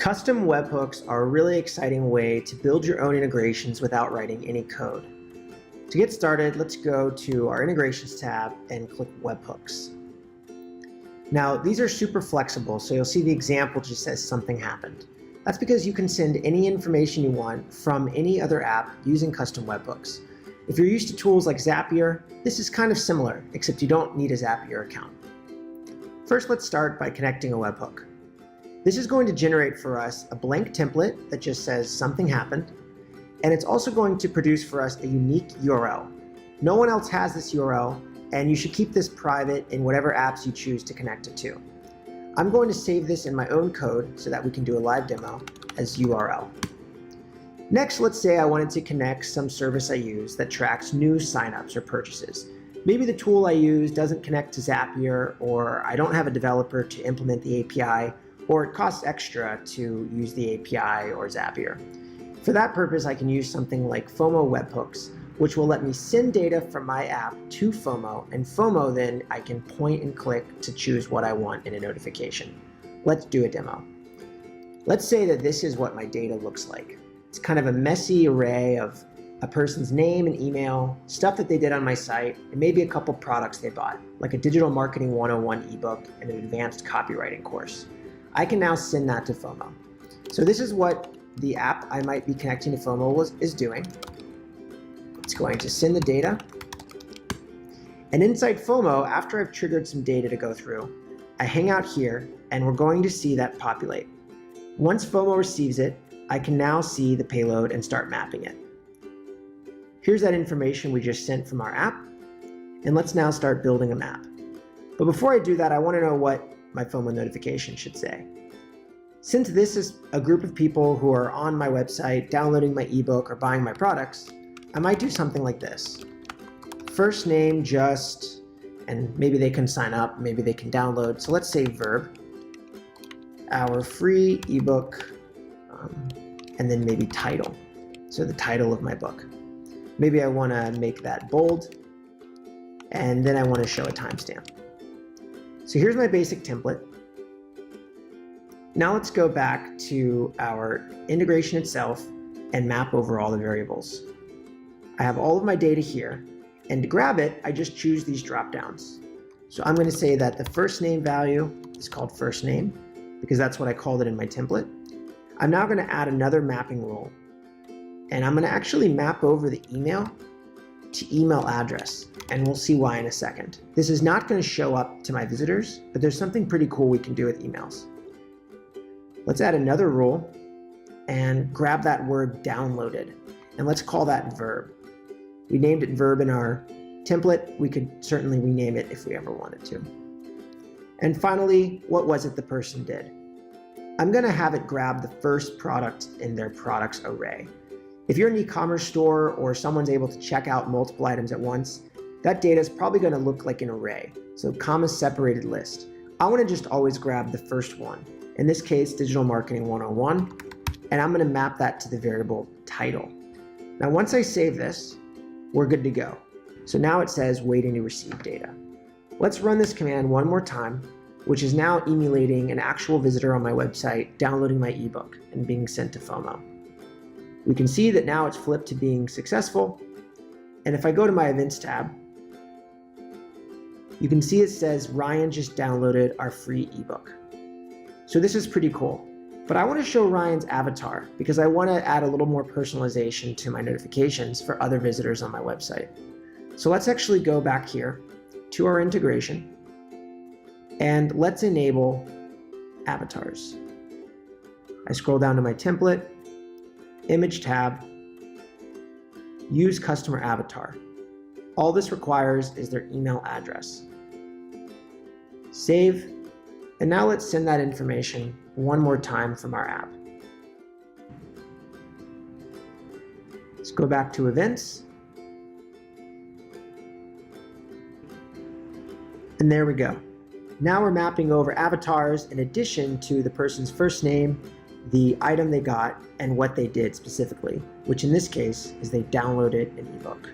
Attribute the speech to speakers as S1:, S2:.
S1: Custom webhooks are a really exciting way to build your own integrations without writing any code. To get started, let's go to our Integrations tab and click Webhooks. Now, these are super flexible, so you'll see the example just says something happened. That's because you can send any information you want from any other app using custom webhooks. If you're used to tools like Zapier, this is kind of similar, except you don't need a Zapier account. First, let's start by connecting a webhook. This is going to generate for us a blank template that just says something happened, and it's also going to produce for us a unique URL. No one else has this URL, and you should keep this private in whatever apps you choose to connect it to. I'm going to save this in my own code so that we can do a live demo as URL. Next, let's say I wanted to connect some service I use that tracks new signups or purchases. Maybe the tool I use doesn't connect to Zapier, or I don't have a developer to implement the API, or it costs extra to use the API or Zapier. For that purpose, I can use something like Fomo Web Hooks, which will let me send data from my app to Fomo, and Fomo then I can point and click to choose what I want in a notification. Let's do a demo. Let's say that this is what my data looks like. It's kind of a messy array of a person's name and email, stuff that they did on my site, and maybe a couple products they bought, like a Digital Marketing 101 ebook and an advanced copywriting course. I can now send that to Fomo. So this is what the app I might be connecting to Fomo is doing. It's going to send the data. And inside Fomo, after I've triggered some data to go through, I hang out here and we're going to see that populate. Once Fomo receives it, I can now see the payload and start mapping it. Here's that information we just sent from our app. And let's now start building a map. But before I do that, I want to know what my Fomo notification should say. Since this is a group of people who are on my website downloading my ebook or buying my products, I might do something like this. First name just, and maybe they can sign up, maybe they can download. So let's say verb, our free ebook, and then maybe title. So the title of my book. Maybe I want to make that bold, and then I want to show a timestamp. So here's my basic template. Now let's go back to our integration itself and map over all the variables. I have all of my data here, and to grab it, I just choose these drop downs. So I'm going to say that the first name value is called first name, because that's what I called it in my template. I'm now going to add another mapping rule, and I'm going to actually map over the email to email address, and we'll see why in a second. This is not going to show up to my visitors, but there's something pretty cool we can do with emails. Let's add another rule and grab that word downloaded, and let's call that verb. We named it verb in our template. We could certainly rename it if we ever wanted to. And finally, what was it the person did? I'm going to have it grab the first product in their products array. If you're an e-commerce store or someone's able to check out multiple items at once, that data is probably going to look like an array, so comma-separated list. I want to just always grab the first one. In this case, Digital Marketing 101, and I'm going to map that to the variable title. Now, once I save this, we're good to go. So now it says waiting to receive data. Let's run this command one more time, which is now emulating an actual visitor on my website downloading my ebook and being sent to Fomo. We can see that now it's flipped to being successful. And if I go to my events tab, you can see it says Ryan just downloaded our free ebook. So this is pretty cool. But I want to show Ryan's avatar because I want to add a little more personalization to my notifications for other visitors on my website. So let's actually go back here to our integration and let's enable avatars. I scroll down to my template, image tab, use customer avatar. All this requires is their email address. Save, and now let's send that information one more time from our app. Let's go back to events. And there we go. Now we're mapping over avatars in addition to the person's first name, the item they got, and what they did specifically, which in this case is they downloaded an ebook.